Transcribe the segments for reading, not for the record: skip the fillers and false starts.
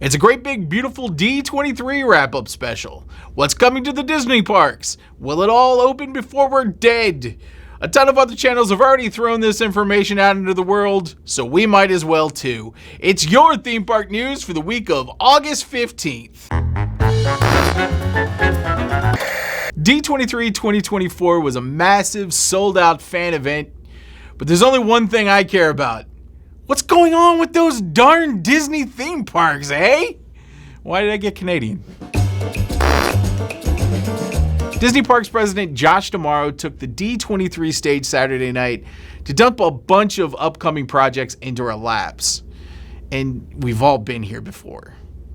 It's a great big beautiful D23 wrap-up special. What's coming to the Disney parks? Will it all open before we're dead? A ton of other channels have already thrown this information out into the world, so we might as well too. It's your theme park news for the week of August 15th. D23 2024 was a massive sold-out fan event, but there's only one thing I care about. What's going on with those darn Disney theme parks, eh? Why did I get Canadian? Disney Parks President Josh D'Amaro took the D23 stage Saturday night to dump a bunch of upcoming projects into our laps. And we've all been here before.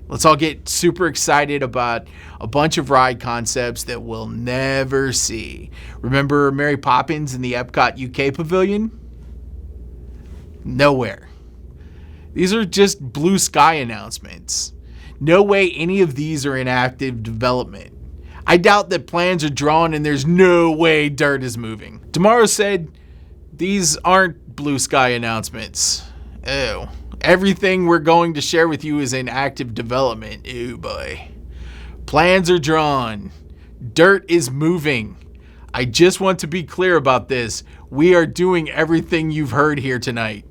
Let's all get super excited about a bunch of ride concepts that we'll never see. Remember Mary Poppins in the Epcot UK pavilion? Nowhere. These are just blue sky announcements. No way any of these are in active development. I doubt that plans are drawn and there's no way dirt is moving. D'Amaro said, these aren't blue sky announcements. Ew. Everything we're going to share with you is in active development. Ew boy. Plans are drawn. Dirt is moving. I just want to be clear about this. We are doing everything you've heard here tonight.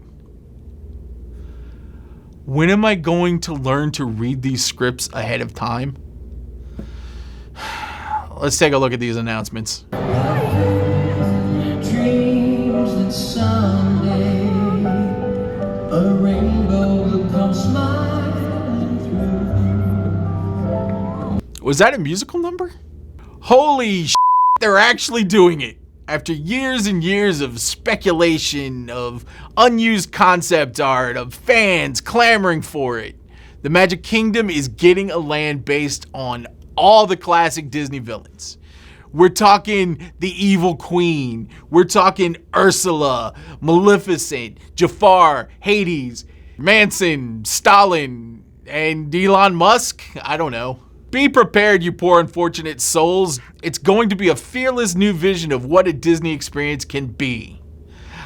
When am I going to learn to read these scripts ahead of time? Let's take a look at these announcements. Dreams that someday a rainbow will come smiling through. Was that a musical number? Holy shit, they're actually doing it. After years and years of speculation, of unused concept art, of fans clamoring for it, the Magic Kingdom is getting a land based on all the classic Disney villains. We're talking the Evil Queen. We're talking Ursula, Maleficent, Jafar, Hades, Manson, Stalin, and Elon Musk? I don't know. Be prepared, you poor unfortunate souls. It's going to be a fearless new vision of what a Disney experience can be.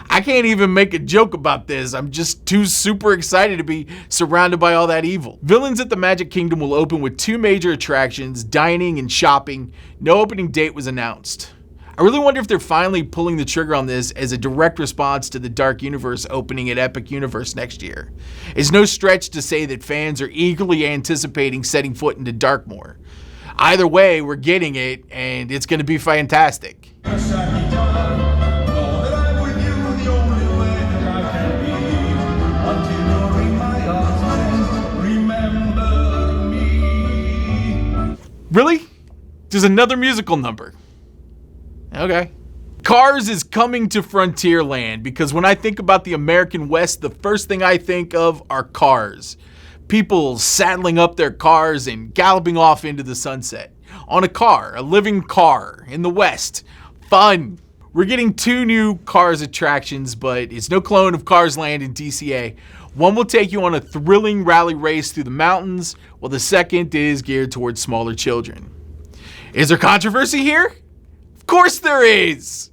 I can't even make a joke about this. I'm just too super excited to be surrounded by all that evil. Villains at the Magic Kingdom will open with 2 major attractions, dining and shopping. No opening date was announced. I really wonder if they're finally pulling the trigger on this as a direct response to the Dark Universe opening at Epic Universe next year. It's no stretch to say that fans are eagerly anticipating setting foot into Darkmoor. Either way, we're getting it, and it's going to be fantastic. Really? There's another musical number. Okay. Cars is coming to Frontierland because when I think about the American West, the first thing I think of are cars. People saddling up their cars and galloping off into the sunset. On a car, a living car in the West. Fun. We're getting 2 new Cars attractions, but it's no clone of Cars Land in DCA. One will take you on a thrilling rally race through the mountains, while the second is geared towards smaller children. Is there controversy here? Of course there is!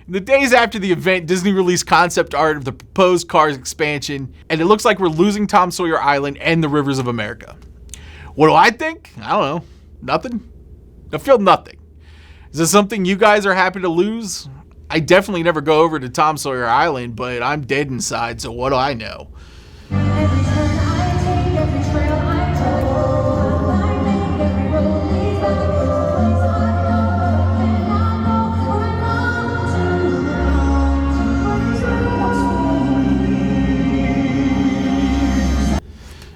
In the days after the event, Disney released concept art of the proposed Cars expansion, and it looks like we're losing Tom Sawyer Island and the Rivers of America. What do I think? I don't know. Nothing? I feel nothing. Is this something you guys are happy to lose? I definitely never go over to Tom Sawyer Island, but I'm dead inside, so what do I know?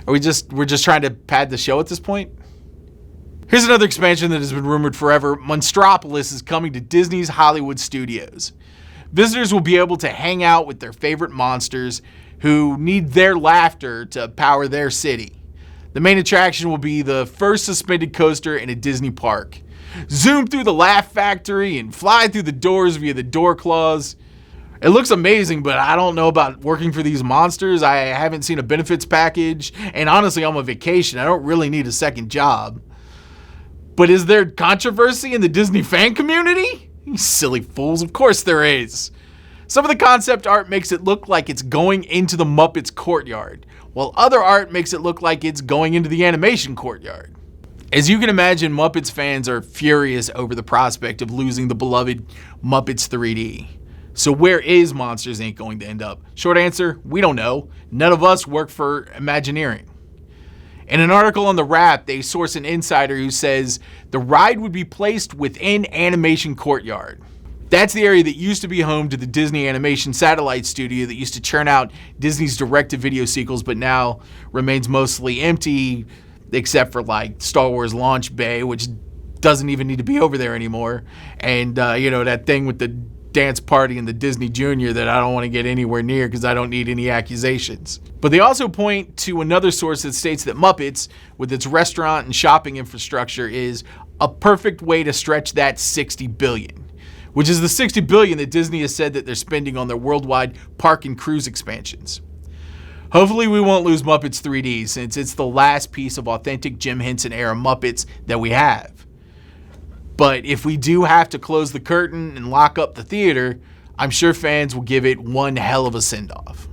We're just trying to pad the show at this point? Here's another expansion that has been rumored forever. Monstropolis is coming to Disney's Hollywood Studios. Visitors will be able to hang out with their favorite monsters who need their laughter to power their city. The main attraction will be the first suspended coaster in a Disney park. Zoom through the Laugh Factory and fly through the doors via the door claws. It looks amazing, but I don't know about working for these monsters. I haven't seen a benefits package, and honestly, I'm on vacation. I don't really need a second job. But is there controversy in the Disney fan community? You silly fools, of course there is. Some of the concept art makes it look like it's going into the Muppets courtyard, while other art makes it look like it's going into the animation courtyard. As you can imagine, Muppets fans are furious over the prospect of losing the beloved Muppets 3D. So where is Monsters, Inc. going to end up? Short answer, we don't know. None of us work for Imagineering. In an article on The Wrap, they source an insider who says the ride would be placed within Animation Courtyard. That's the area that used to be home to the Disney Animation Satellite Studio that used to churn out Disney's direct-to-video sequels, but now remains mostly empty, except for like Star Wars Launch Bay, which doesn't even need to be over there anymore. And, that thing with the dance party in the Disney Junior that I don't want to get anywhere near because I don't need any accusations. But they also point to another source that states that Muppets, with its restaurant and shopping infrastructure, is a perfect way to stretch that $60 billion, which is the $60 billion that Disney has said that they're spending on their worldwide park and cruise expansions. Hopefully we won't lose Muppets 3D, since it's the last piece of authentic Jim Henson era Muppets that we have. But if we do have to close the curtain and lock up the theater, I'm sure fans will give it one hell of a send-off.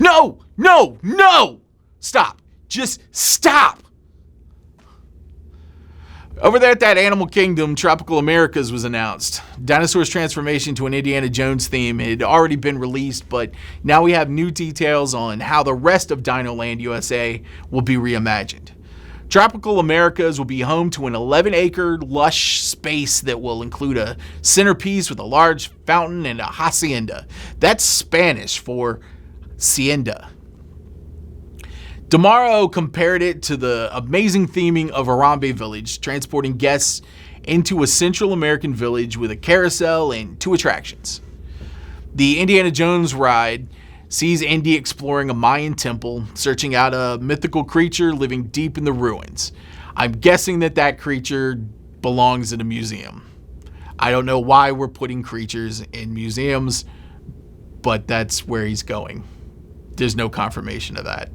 No! No! No! Stop. Just stop! Over there at that Animal Kingdom, Tropical Americas was announced. Dinosaur's transformation to an Indiana Jones theme had already been released, but now we have new details on how the rest of Dino Land USA will be reimagined. Tropical Americas will be home to an 11-acre lush space that will include a centerpiece with a large fountain and a hacienda. That's Spanish for hacienda. Damaro compared it to the amazing theming of Harambe Village, transporting guests into a Central American village with a carousel and 2 attractions. The Indiana Jones ride sees Indy exploring a Mayan temple, searching out a mythical creature living deep in the ruins. I'm guessing that creature belongs in a museum. I don't know why we're putting creatures in museums, but that's where he's going. There's no confirmation of that.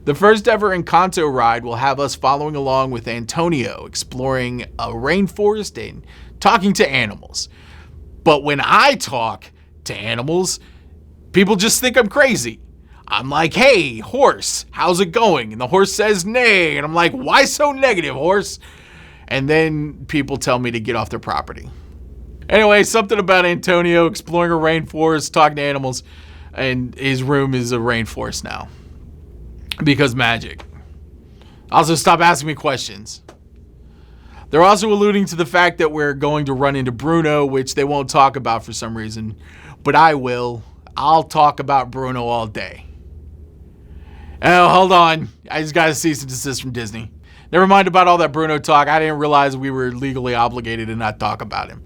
The first ever Encanto ride will have us following along with Antonio, exploring a rainforest and talking to animals. But when I talk to animals, people just think I'm crazy. I'm like, hey, horse, how's it going? And the horse says, nay. And I'm like, why so negative, horse? And then people tell me to get off their property. Anyway, something about Antonio exploring a rainforest, talking to animals, and his room is a rainforest now. Because magic. Also, stop asking me questions. They're also alluding to the fact that we're going to run into Bruno, which they won't talk about for some reason. But I will. I'll talk about Bruno all day. Oh, hold on. I just got a cease and desist from Disney. Never mind about all that Bruno talk. I didn't realize we were legally obligated to not talk about him.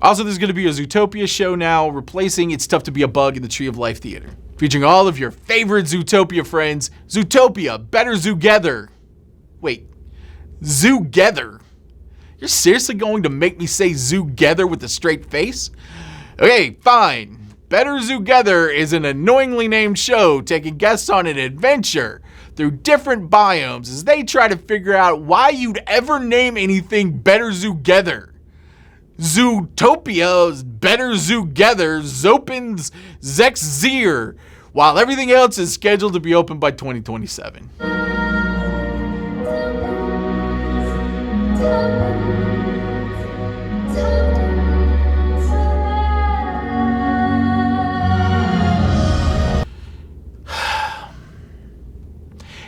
Also, there's going to be a Zootopia show now, replacing It's Tough to Be a Bug in the Tree of Life Theater. Featuring all of your favorite Zootopia friends. Zootopia, Better Zoogether. Wait, Zoogether? You're seriously going to make me say Zoogether with a straight face? Okay, fine. Better Zoogether is an annoyingly named show taking guests on an adventure through different biomes as they try to figure out why you'd ever name anything Better Zoogether. Zootopia's Better Zoogether opens next year, while everything else is scheduled to be open by 2027.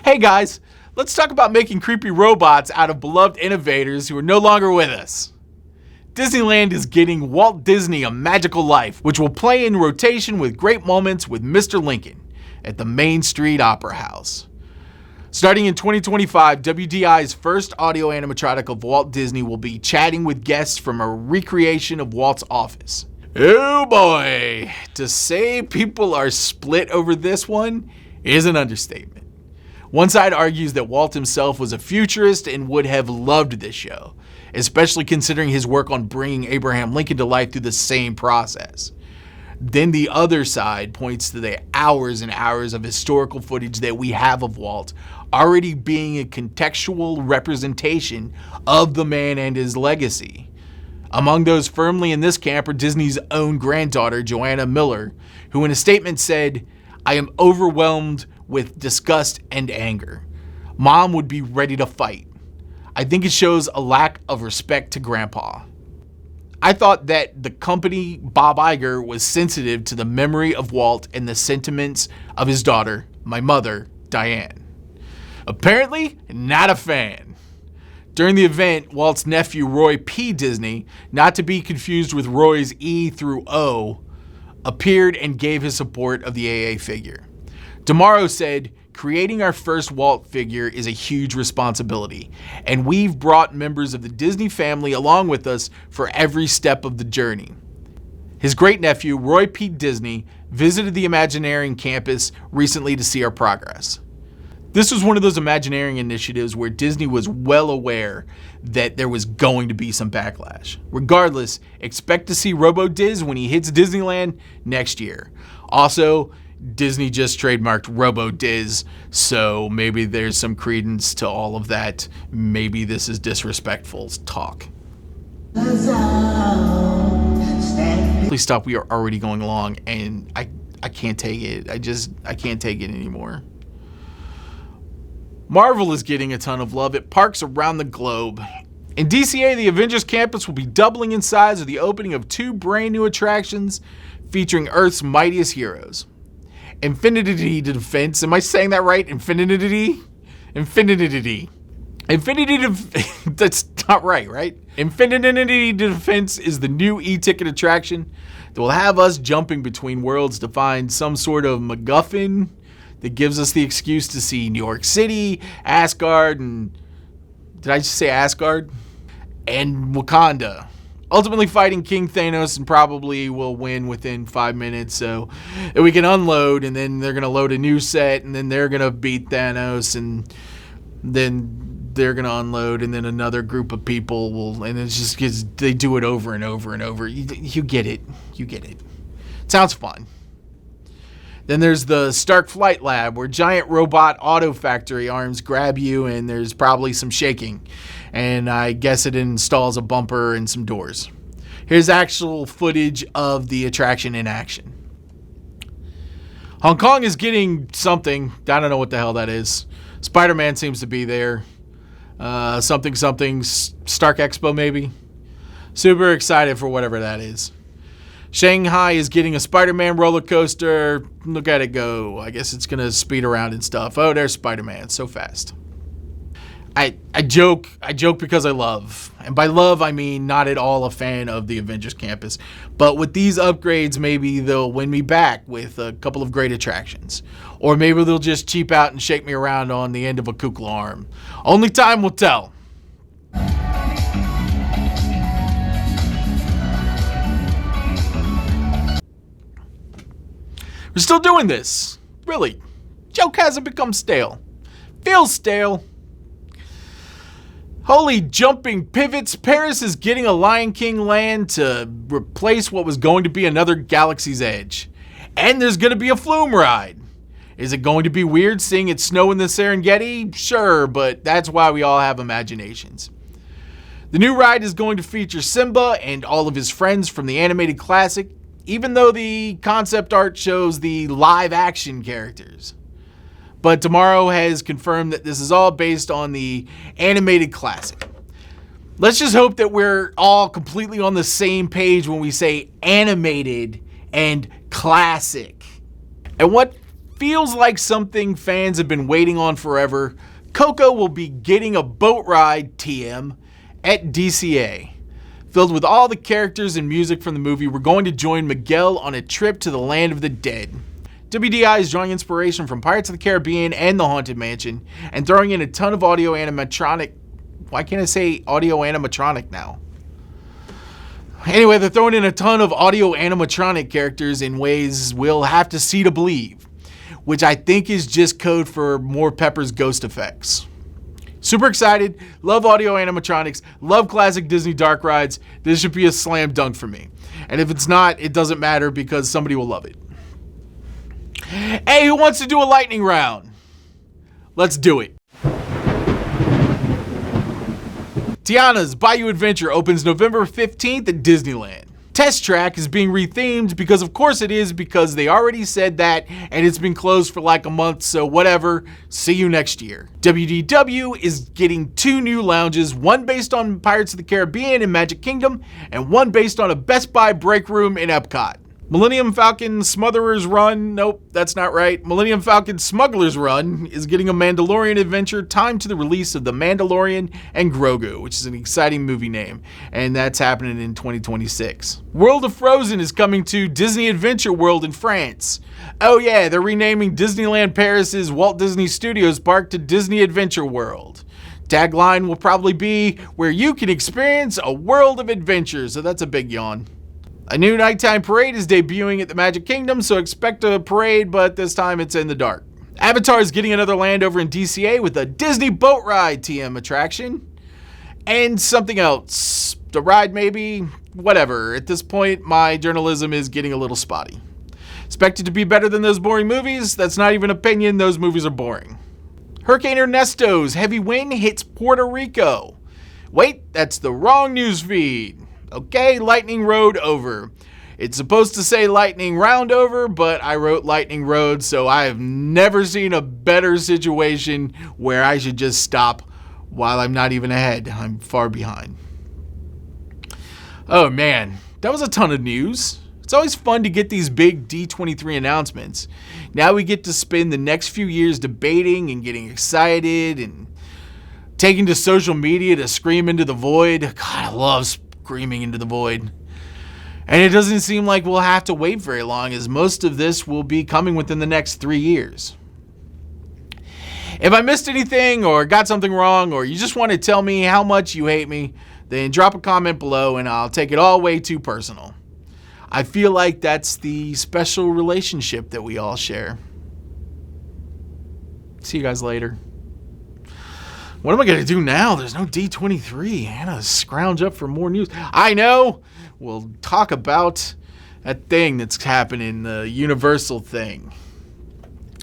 Hey guys, let's talk about making creepy robots out of beloved innovators who are no longer with us. Disneyland is getting Walt Disney A Magical Life, which will play in rotation with great moments with Mr. Lincoln at the Main Street Opera House. Starting in 2025, WDI's first audio animatronic of Walt Disney will be chatting with guests from a recreation of Walt's office. Oh boy, to say people are split over this one is an understatement. One side argues that Walt himself was a futurist and would have loved this show, especially considering his work on bringing Abraham Lincoln to life through the same process. Then the other side points to the hours and hours of historical footage that we have of Walt already being a contextual representation of the man and his legacy. Among those firmly in this camp are Disney's own granddaughter, Joanna Miller, who in a statement said, "I am overwhelmed with disgust and anger. Mom would be ready to fight. I think it shows a lack of respect to Grandpa." I thought that the company, Bob Iger, was sensitive to the memory of Walt and the sentiments of his daughter, my mother, Diane. Apparently, not a fan. During the event, Walt's nephew, Roy P. Disney, not to be confused with Roy's E through O, appeared and gave his support of the AA figure. DeMauro said, "Creating our first Walt figure is a huge responsibility, and we've brought members of the Disney family along with us for every step of the journey." His great-nephew, Roy P. Disney, visited the Imagineering campus recently to see our progress. This was one of those Imagineering initiatives where Disney was well aware that there was going to be some backlash. Regardless, expect to see Robo-Diz when he hits Disneyland next year. Also, Disney just trademarked Robo-Diz, so maybe there's some credence to all of that. Maybe this is disrespectful talk. Please stop, we are already going along and I can't take it. I can't take it anymore. Marvel is getting a ton of love at parks around the globe. In DCA, the Avengers campus will be doubling in size with the opening of 2 brand new attractions featuring Earth's mightiest heroes. Infinity Defense, am I saying that right? Infinity? That's not right? Infinity Defense is the new e-ticket attraction that will have us jumping between worlds to find some sort of MacGuffin that gives us the excuse to see New York City, Asgard, and did I just say Asgard? And Wakanda. Ultimately fighting King Thanos and probably will win within 5 minutes so that we can unload, and then they're going to load a new set, and then they're going to beat Thanos, and then they're going to unload, and then another group of people will, and it's just because they do it over and over and over. You get it. It sounds fun. Then there's the Stark Flight Lab, where giant robot auto factory arms grab you and there's probably some shaking. And I guess it installs a bumper and some doors. Here's actual footage of the attraction in action. Hong Kong is getting something. I don't know what the hell that is. Spider-Man seems to be there. Something, Stark Expo maybe. Super excited for whatever that is. Shanghai is getting a Spider-Man roller coaster. Look at it go. I guess it's going to speed around and stuff. Oh, there's Spider-Man. So fast. I joke because I love. And by love, I mean not at all a fan of the Avengers campus. But with these upgrades, maybe they'll win me back with a couple of great attractions. Or maybe they'll just cheap out and shake me around on the end of a kukla arm. Only time will tell. We're still doing this. Really. Joke hasn't become stale. Feels stale. Holy jumping pivots. Paris is getting a Lion King land to replace what was going to be another Galaxy's Edge. And there's going to be a flume ride. Is it going to be weird seeing it snow in the Serengeti? Sure, but that's why we all have imaginations. The new ride is going to feature Simba and all of his friends from the animated classic, even though the concept art shows the live action characters. But tomorrow has confirmed that this is all based on the animated classic. Let's just hope that we're all completely on the same page when we say animated and classic. And what feels like something fans have been waiting on forever, Coco will be getting a boat ride TM at DCA. Filled with all the characters and music from the movie, we're going to join Miguel on a trip to the land of the dead. WDI is drawing inspiration from Pirates of the Caribbean and The Haunted Mansion, and throwing in a ton of audio animatronic. Why can't I say audio animatronic now? Anyway, they're throwing in a ton of audio animatronic characters in ways we'll have to see to believe, which I think is just code for more Pepper's ghost effects. Super excited. Love audio animatronics. Love classic Disney dark rides. This should be a slam dunk for me. And if it's not, it doesn't matter because somebody will love it. Hey, who wants to do a lightning round? Let's do it. Tiana's Bayou Adventure opens November 15th at Disneyland. Test Track is being rethemed because of course it is, because they already said that and it's been closed for like a month, so whatever, see you next year. WDW is getting 2 new lounges, one based on Pirates of the Caribbean and Magic Kingdom, and one based on a Best Buy break room in Epcot. Millennium Falcon Smotherer's Run, nope, that's not right. Millennium Falcon Smuggler's Run is getting a Mandalorian adventure timed to the release of The Mandalorian and Grogu, which is an exciting movie name, and that's happening in 2026. World of Frozen is coming to Disney Adventure World in France. Oh yeah, they're renaming Disneyland Paris's Walt Disney Studios Park to Disney Adventure World. Tagline will probably be, where you can experience a world of adventure, so that's a big yawn. A new nighttime parade is debuting at the Magic Kingdom, so expect a parade, but this time it's in the dark. Avatar is getting another land over in DCA with a Disney Boat Ride TM attraction. And something else. The ride maybe? Whatever. At this point, my journalism is getting a little spotty. Expect it to be better than those boring movies? That's not even opinion, those movies are boring. Hurricane Ernesto's heavy wind hits Puerto Rico. Wait, that's the wrong news feed. Okay, Lightning Road over. It's supposed to say Lightning Round over, but I wrote Lightning Road, so I have never seen a better situation where I should just stop while I'm not even ahead. I'm far behind. Oh man, that was a ton of news. It's always fun to get these big D23 announcements. Now we get to spend the next few years debating and getting excited and taking to social media to scream into the void. God, I love screaming into the void. And it doesn't seem like we'll have to wait very long, as most of this will be coming within the next 3 years. If I missed anything or got something wrong, or you just want to tell me how much you hate me, then drop a comment below and I'll take it all way too personal. I feel like that's the special relationship that we all share. See you guys later. What am I going to do now? There's no D23. I gotta scrounge up for more news. I know. We'll talk about that thing that's happening, the Universal thing.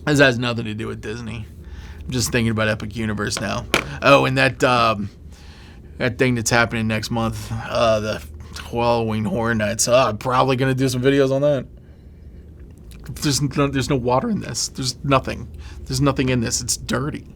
This has nothing to do with Disney. I'm just thinking about Epic Universe now. Oh, and that thing that's happening next month, the Halloween Horror Nights. I'm probably going to do some videos on that. There's no water in this. There's nothing. There's nothing in this. It's dirty.